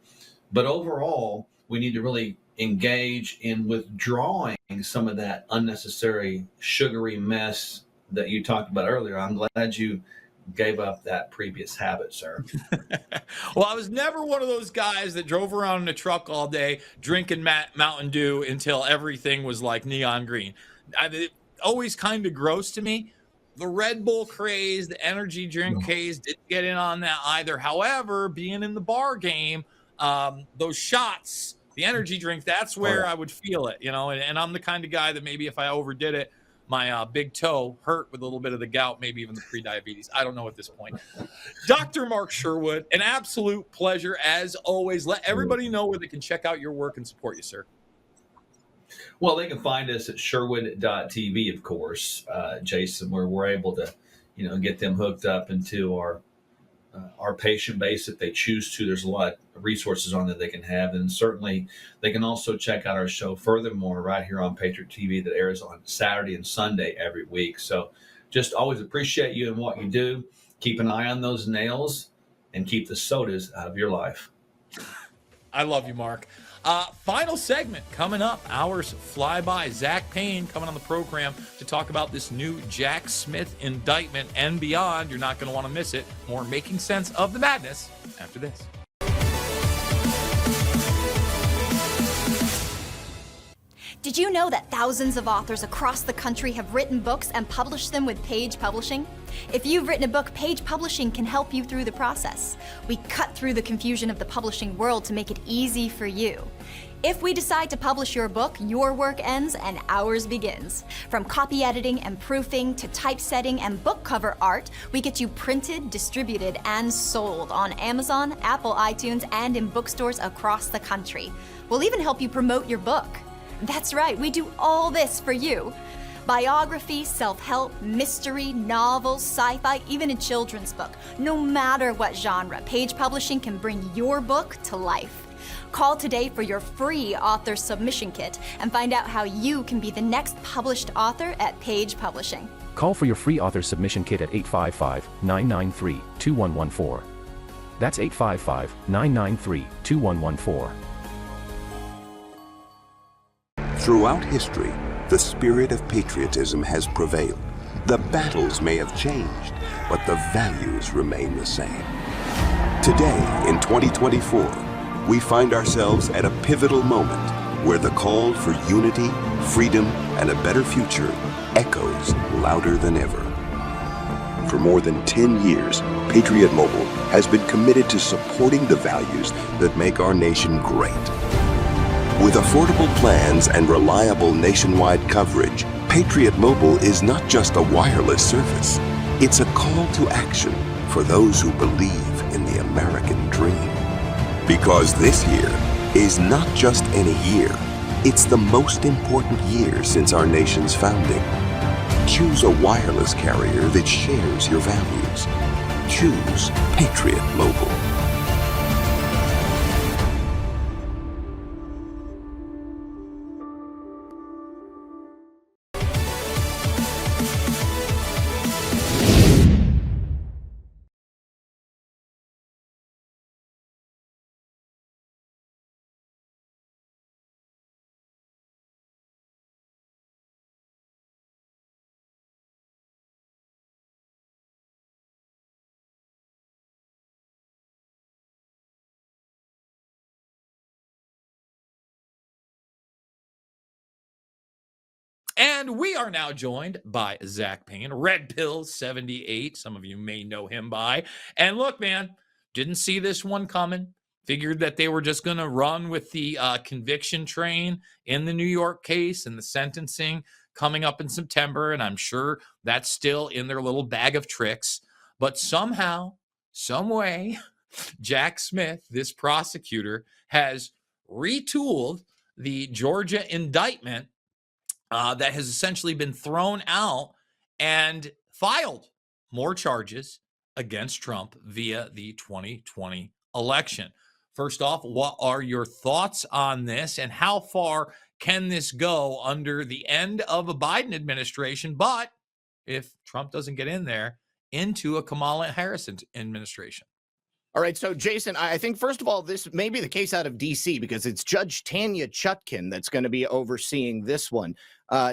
But overall, we need to really engage in withdrawing some of that unnecessary sugary mess that you talked about earlier. I'm glad you gave up that previous habit, sir. Well, I was never one of those guys that drove around in a truck all day drinking Mountain Dew until everything was like neon green. It always kind of gross to me. The Red Bull craze, the energy drink craze didn't get in on that either. However, being in the bar game, those shots, the energy drink, that's where I would feel it, and I'm the kind of guy that maybe if I overdid it, my big toe hurt with a little bit of the gout, maybe even the pre-diabetes. I don't know at this point. Dr. Mark Sherwood, an absolute pleasure as always. Let everybody know where they can check out your work and support you, sir. Well, they can find us at Sherwood.tv, of course, Jason, where we're able to, get them hooked up into our patient base if they choose to. There's a lot of resources on that they can have. And certainly they can also check out our show furthermore right here on Patriot TV that airs on Saturday and Sunday every week. So just always appreciate you and what you do. Keep an eye on those nails and keep the sodas out of your life. I love you, Mark. Final segment coming up. Hours fly by. Zach Payne coming on the program to talk about this new Jack Smith indictment and beyond. You're not going to want to miss it. More Making Sense of the Madness after this. Did you know that thousands of authors across the country have written books and published them with Page Publishing? If you've written a book, Page Publishing can help you through the process. We cut through the confusion of the publishing world to make it easy for you. If we decide to publish your book, your work ends and ours begins. From copy editing and proofing to typesetting and book cover art, we get you printed, distributed, and sold on Amazon, Apple iTunes, and in bookstores across the country. We'll even help you promote your book. That's right, we do all this for you. Biography, self-help, mystery, novels, sci-fi, even a children's book. No matter what genre, Page Publishing can bring your book to life. Call today for your free author submission kit and find out how you can be the next published author at Page Publishing. Call for your free author submission kit at 855-993-2114. That's 855-993-2114. Throughout history, the spirit of patriotism has prevailed. The battles may have changed, but the values remain the same. Today, in 2024, we find ourselves at a pivotal moment where the call for unity, freedom, and a better future echoes louder than ever. For more than 10 years, Patriot Mobile has been committed to supporting the values that make our nation great. With affordable plans and reliable nationwide coverage, Patriot Mobile is not just a wireless service. It's a call to action for those who believe in the American dream. Because this year is not just any year, it's the most important year since our nation's founding. Choose a wireless carrier that shares your values. Choose Patriot Mobile. And we are now joined by Zach Payne, Red Pill 78. Some of you may know him by. And look, man, didn't see this one coming. Figured that they were just going to run with the conviction train in the New York case and the sentencing coming up in September. And I'm sure that's still in their little bag of tricks. But somehow, some way, Jack Smith, this prosecutor, has retooled the Georgia indictment that has essentially been thrown out and filed more charges against Trump via the 2020 election. First off, what are your thoughts on this, and how far can this go under the end of a Biden administration, but if Trump doesn't get in there, into a Kamala Harris administration? All right. So, Jason, I think, first of all, this may be the case out of D.C. because it's Judge Tanya Chutkin that's going to be overseeing this one.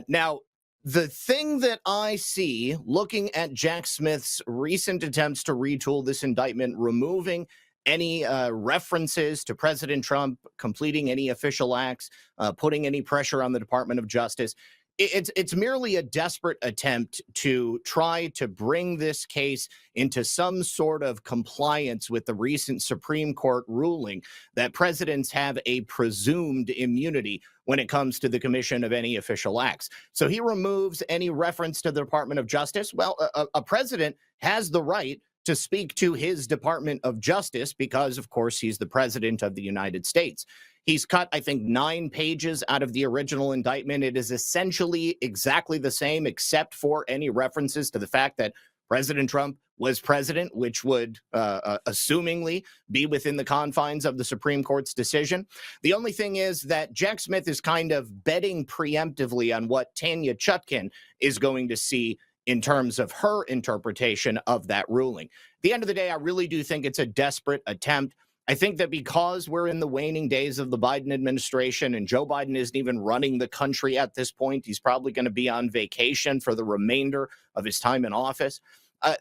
Now, the thing that I see looking at Jack Smith's recent attempts to retool this indictment, removing any references to President Trump, completing any official acts, putting any pressure on the Department of Justice, it's merely a desperate attempt to try to bring this case into some sort of compliance with the recent Supreme Court ruling that presidents have a presumed immunity when it comes to the commission of any official acts. So he removes any reference to the Department of Justice. Well, a president has the right to speak to his Department of Justice because, of course, he's the president of the United States. He's cut, I think, 9 pages out of the original indictment. It is essentially exactly the same, except for any references to the fact that President Trump was president, which would assumingly be within the confines of the Supreme Court's decision. The only thing is that Jack Smith is kind of betting preemptively on what Tanya Chutkin is going to see in terms of her interpretation of that ruling. At the end of the day, I really do think it's a desperate attempt. I think that because we're in the waning days of the Biden administration and Joe Biden isn't even running the country at this point, he's probably going to be on vacation for the remainder of his time in office.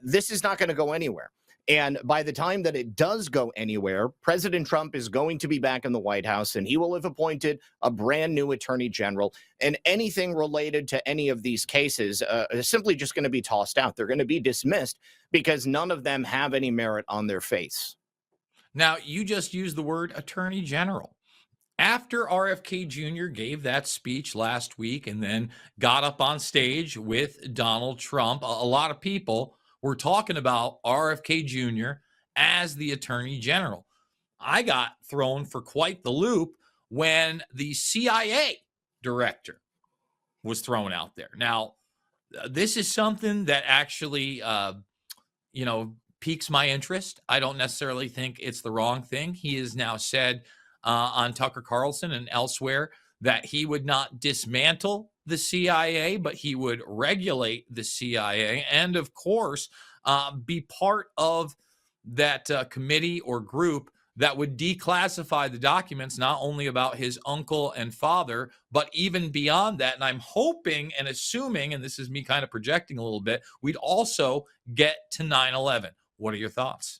This is not going to go anywhere. And by the time that it does go anywhere, President Trump is going to be back in the White House and he will have appointed a brand new attorney general. And anything related to any of these cases is simply just going to be tossed out. They're going to be dismissed because none of them have any merit on their face. Now, you just used the word attorney general. After RFK Jr. gave that speech last week and then got up on stage with Donald Trump, a lot of people were talking about RFK Jr. as the attorney general. I got thrown for quite the loop when the CIA director was thrown out there. Now, this is something that actually, piques my interest. I don't necessarily think it's the wrong thing. He has now said on Tucker Carlson and elsewhere that he would not dismantle the CIA, but he would regulate the CIA and, of course, be part of that committee or group that would declassify the documents, not only about his uncle and father, but even beyond that. And I'm hoping and assuming, and this is me kind of projecting a little bit, we'd also get to 9/11. What are your thoughts?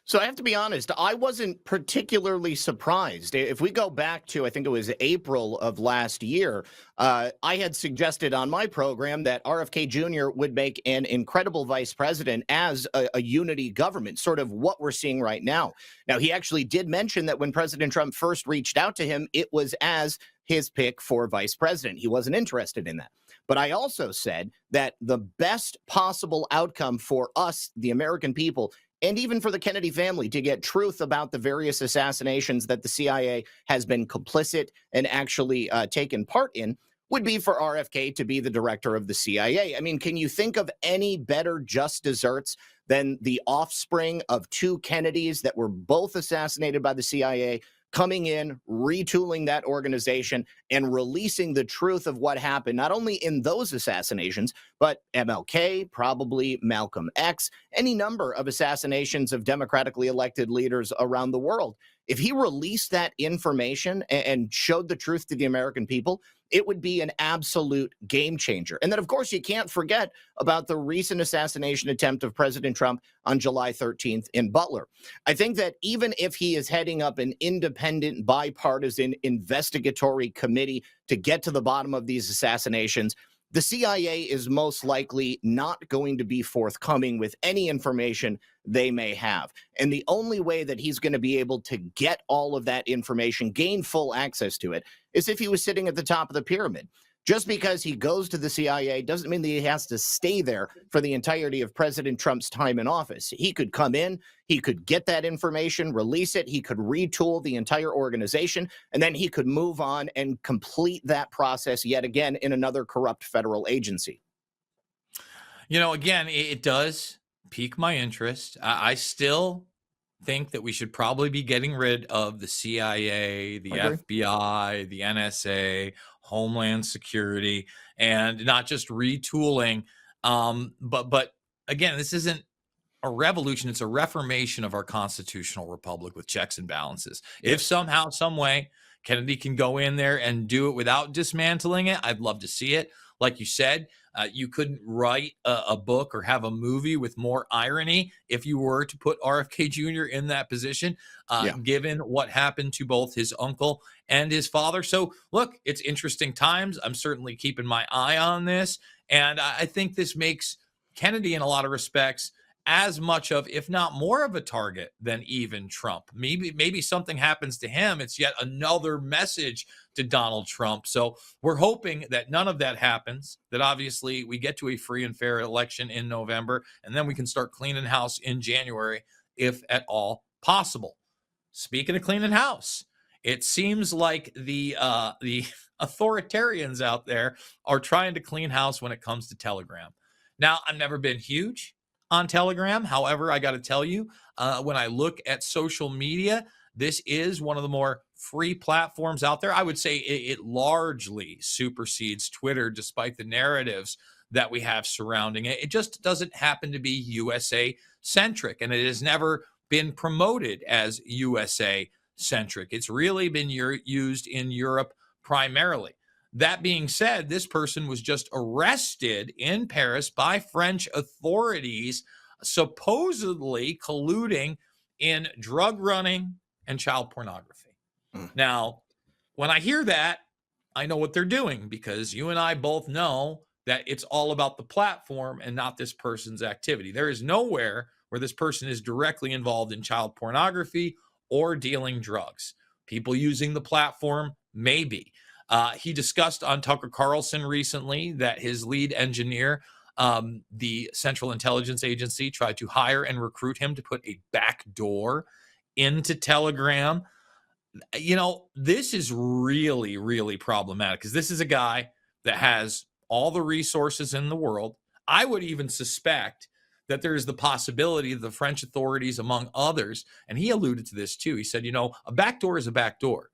So I have to be honest, I wasn't particularly surprised. If we go back to, I think it was April of last year, I had suggested on my program that RFK Jr. would make an incredible vice president as a unity government, sort of what we're seeing right now. Now, he actually did mention that when President Trump first reached out to him, it was as his pick for vice president. He wasn't interested in that. But I also said that the best possible outcome for us, the American people, and even for the Kennedy family to get truth about the various assassinations that the CIA has been complicit and actually taken part in, would be for RFK to be the director of the CIA. I mean, can you think of any better just desserts than the offspring of two Kennedys that were both assassinated by the CIA, coming in, retooling that organization, and releasing the truth of what happened, not only in those assassinations, but MLK, probably Malcolm X, any number of assassinations of democratically elected leaders around the world. If he released that information and showed the truth to the American people, it would be an absolute game changer. And then, of course, you can't forget about the recent assassination attempt of President Trump on July 13th in Butler. I think that even if he is heading up an independent, bipartisan investigatory committee to get to the bottom of these assassinations, the CIA is most likely not going to be forthcoming with any information they may have. And the only way that he's going to be able to get all of that information, gain full access to it, is if he was sitting at the top of the pyramid. Just because he goes to the CIA doesn't mean that he has to stay there for the entirety of President Trump's time in office. He could come in, he could get that information, release it, he could retool the entire organization, and then he could move on and complete that process yet again in another corrupt federal agency. You know, again, it does pique my interest. I still think that we should probably be getting rid of the CIA, the FBI, the NSA, Homeland Security, and not just retooling. But again, this isn't a revolution. It's a reformation of our constitutional republic with checks and balances. If somehow, some way, Kennedy can go in there and do it without dismantling it, I'd love to see it. Like you said, you couldn't write a book or have a movie with more irony if you were to put RFK Jr. in that position, given what happened to both his uncle and his father. So, look, it's interesting times. I'm certainly keeping my eye on this. And I think this makes Kennedy, in a lot of respects, as much of, if not more of a target than even Trump. Maybe something happens to him. It's yet another message to Donald Trump. So we're hoping that none of that happens, that obviously we get to a free and fair election in November, and then we can start cleaning house in January, if at all possible. Speaking of cleaning house, it seems like the authoritarians out there are trying to clean house when it comes to Telegram. Now, I've never been huge on Telegram. However, I got to tell you, when I look at social media, this is one of the more free platforms out there. I would say it largely supersedes Twitter, despite the narratives that we have surrounding it. It just doesn't happen to be USA centric, and it has never been promoted as USA centric. It's really been used in Europe primarily. That being said, this person was just arrested in Paris by French authorities, supposedly colluding in drug running and child pornography. Now, when I hear that, I know what they're doing, because you and I both know that it's all about the platform and not this person's activity. There is nowhere where this person is directly involved in child pornography or dealing drugs. People using the platform, maybe. He discussed on Tucker Carlson recently that his lead engineer, the Central Intelligence Agency, tried to hire and recruit him to put a backdoor into Telegram. You know, this is really, really problematic, because this is a guy that has all the resources in the world. I would even suspect that there is the possibility that the French authorities, among others, and he alluded to this too. He said, you know, a backdoor is a backdoor.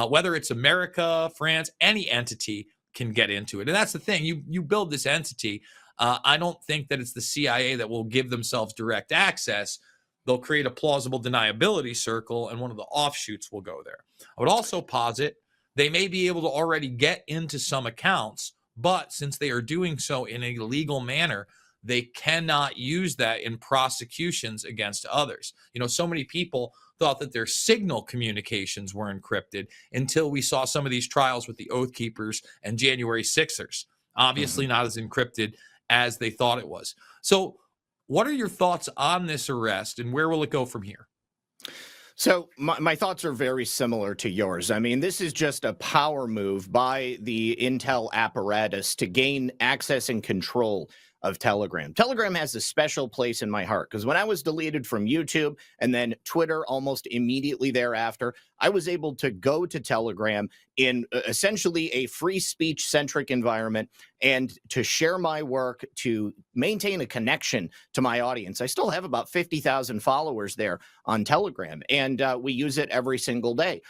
Whether it's America, France, any entity, can get into it. And that's the thing. You build this entity. I don't think that it's the CIA that will give themselves direct access. They'll create a plausible deniability circle, and one of the offshoots will go there. I would also posit they may be able to already get into some accounts, but since they are doing so in a legal manner, they cannot use that in prosecutions against others. So many people thought that their signal communications were encrypted until we saw some of these trials with the Oath Keepers and January 6ers. Obviously not as encrypted as they thought it was. So what are your thoughts on this arrest, and where will it go from here? So my thoughts are very similar to yours. I mean, this is just a power move by the Intel apparatus to gain access and control of Telegram. Telegram has a special place in my heart because when I was deleted from YouTube and then Twitter almost immediately thereafter, I was able to go to Telegram in essentially a free speech centric environment and to share my work, to maintain a connection to my audience. I still have about 50,000 followers there on Telegram, and we use it every single day.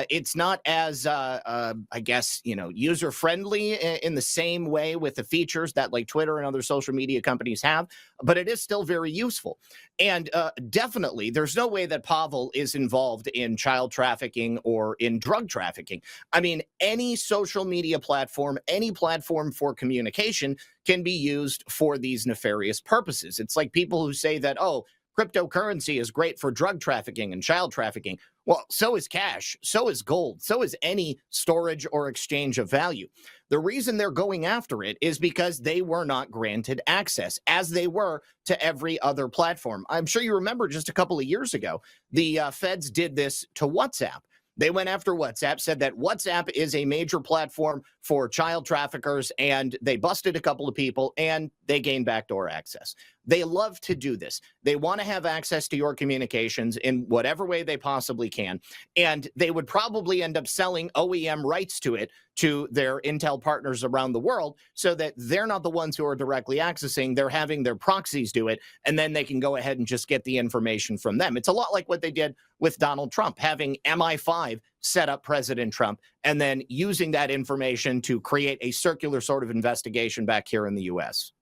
It's not as, I guess, user friendly in the same way with the features that like Twitter and other social media companies have, but it is still very useful. And definitely, there's no way that Pavel is involved in child trafficking or in drug trafficking. I mean, any social media platform, any platform for communication can be used for these nefarious purposes. It's like people who say that, oh, cryptocurrency is great for drug trafficking and child trafficking. Well, so is cash, so is gold, so is any storage or exchange of value. The reason they're going after it is because they were not granted access, as they were to every other platform. I'm sure you remember just a couple of years ago, the feds did this to WhatsApp. They went after WhatsApp, said that WhatsApp is a major platform for child traffickers, and they busted a couple of people, and they gained backdoor access. They love to do this. They want to have access to your communications in whatever way they possibly can, and they would probably end up selling OEM rights to it to their Intel partners around the world so that they're not the ones who are directly accessing. They're having their proxies do it, and then they can go ahead and just get the information from them. It's a lot like what they did with Donald Trump, having MI5 set up President Trump and then using that information to create a circular sort of investigation back here in the U.S.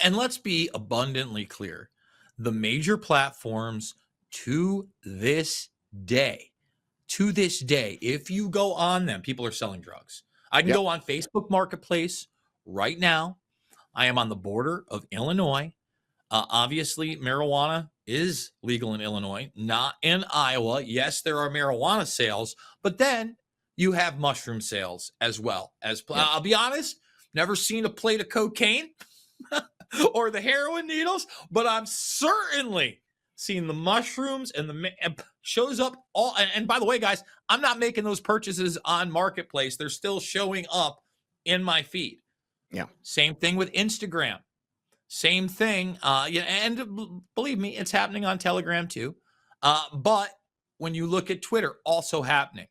And let's be abundantly clear. The major platforms to this day, if you go on them, people are selling drugs. I can go on Facebook Marketplace right now. I am on the border of Illinois. Obviously, marijuana is legal in Illinois, not in Iowa. Yes, there are marijuana sales, but then you have mushroom sales as well. I'll be honest, never seen a plate of cocaine or the heroin needles, but I'm certainly seen the mushrooms and shows up all. And by the way, guys, I'm not making those purchases on Marketplace. They're still showing up in my feed. Yeah. Same thing with Instagram. Same thing. And believe me, it's happening on Telegram too. But when you look at Twitter, also happening.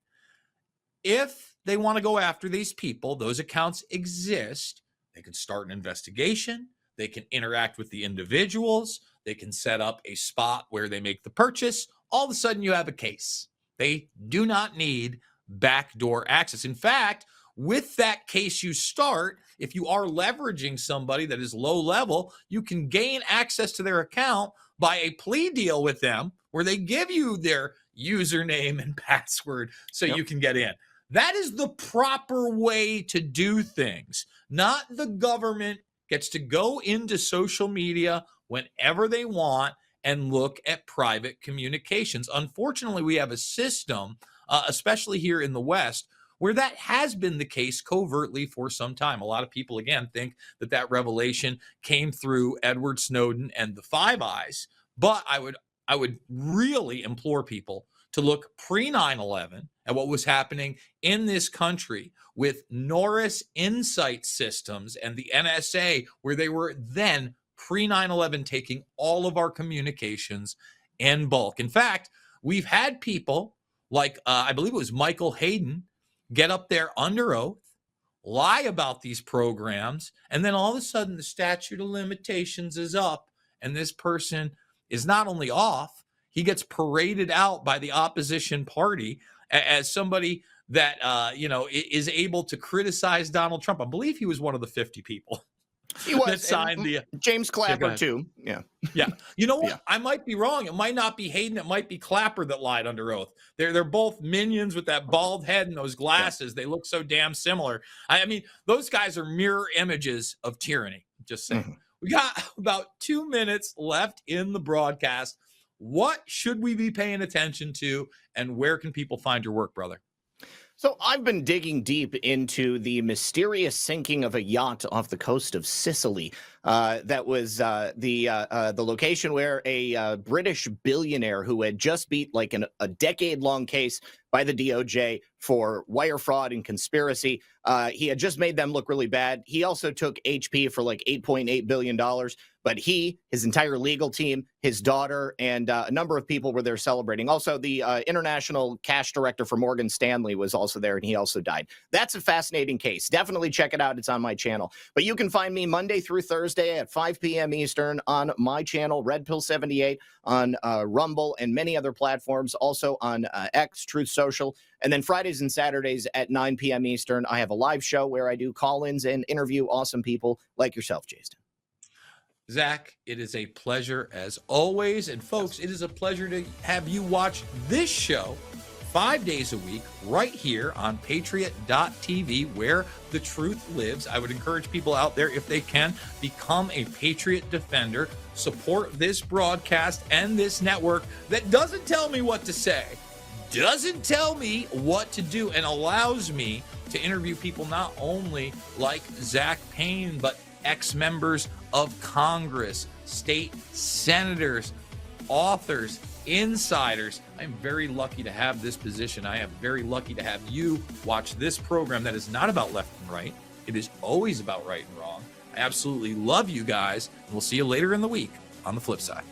If they want to go after these people, those accounts exist. They can start an investigation. They can interact with the individuals. They can set up a spot where they make the purchase. All of a sudden, you have a case. They do not need backdoor access. In fact, with that case you start, if you are leveraging somebody that is low level, you can gain access to their account by a plea deal with them where they give you their username and password so you can get in. That is the proper way to do things. Not the government gets to go into social media whenever they want and look at private communications. Unfortunately, we have a system, especially here in the West, where that has been the case covertly for some time. A lot of people, again, think that that revelation came through Edward Snowden and the Five Eyes. But I would really implore people to look pre-9/11 at what was happening in this country with Norris Insight Systems and the NSA, where they were then pre-9/11 taking all of our communications in bulk. In fact, we've had people like, I believe it was Michael Hayden, get up there under oath, lie about these programs, and then all of a sudden the statute of limitations is up, and this person is not only off, he gets paraded out by the opposition party as somebody that is able to criticize Donald Trump. I believe he was one of the 50 people He was that signed the James go Clapper ahead. too. Yeah. Yeah. You know what? Yeah. I might be wrong. It might not be Hayden. It might be Clapper that lied under oath. They're both minions with that bald head and those glasses. They look so damn similar. I mean, those guys are mirror images of tyranny. Just saying. We got about 2 minutes left in the broadcast. What should we be paying attention to, and where can people find your work, brother? So I've been digging deep into the mysterious sinking of a yacht off the coast of Sicily. That was the location where a British billionaire who had just beat like a decade-long case by the DOJ for wire fraud and conspiracy. He had just made them look really bad. He also took HP for like $8.8 billion. But he, his entire legal team, his daughter, and a number of people were there celebrating. Also, the international cash director for Morgan Stanley was also there, and he also died. That's a fascinating case. Definitely check it out. It's on my channel. But you can find me Monday through Thursday at 5 p.m. Eastern on my channel, Red Pill 78, on Rumble and many other platforms. Also on X, Truth Social. And then Fridays and Saturdays at 9 p.m. Eastern, I have a live show where I do call-ins and interview awesome people like yourself, Jason. Zach, it is a pleasure as always. And folks, it is a pleasure to have you watch this show 5 days a week right here on Patriot.tv, where the truth lives. I would encourage people out there, if they can, become a Patriot Defender. Support this broadcast and this network that doesn't tell me what to say, doesn't tell me what to do, and allows me to interview people not only like Zach Payne, but ex-members of Congress, state senators, authors, insiders. I'm very lucky to have this position. I am very lucky to have you watch this program that is not about left and right. It is always about right and wrong. I absolutely love you guys, and we'll see you later in the week on the flip side.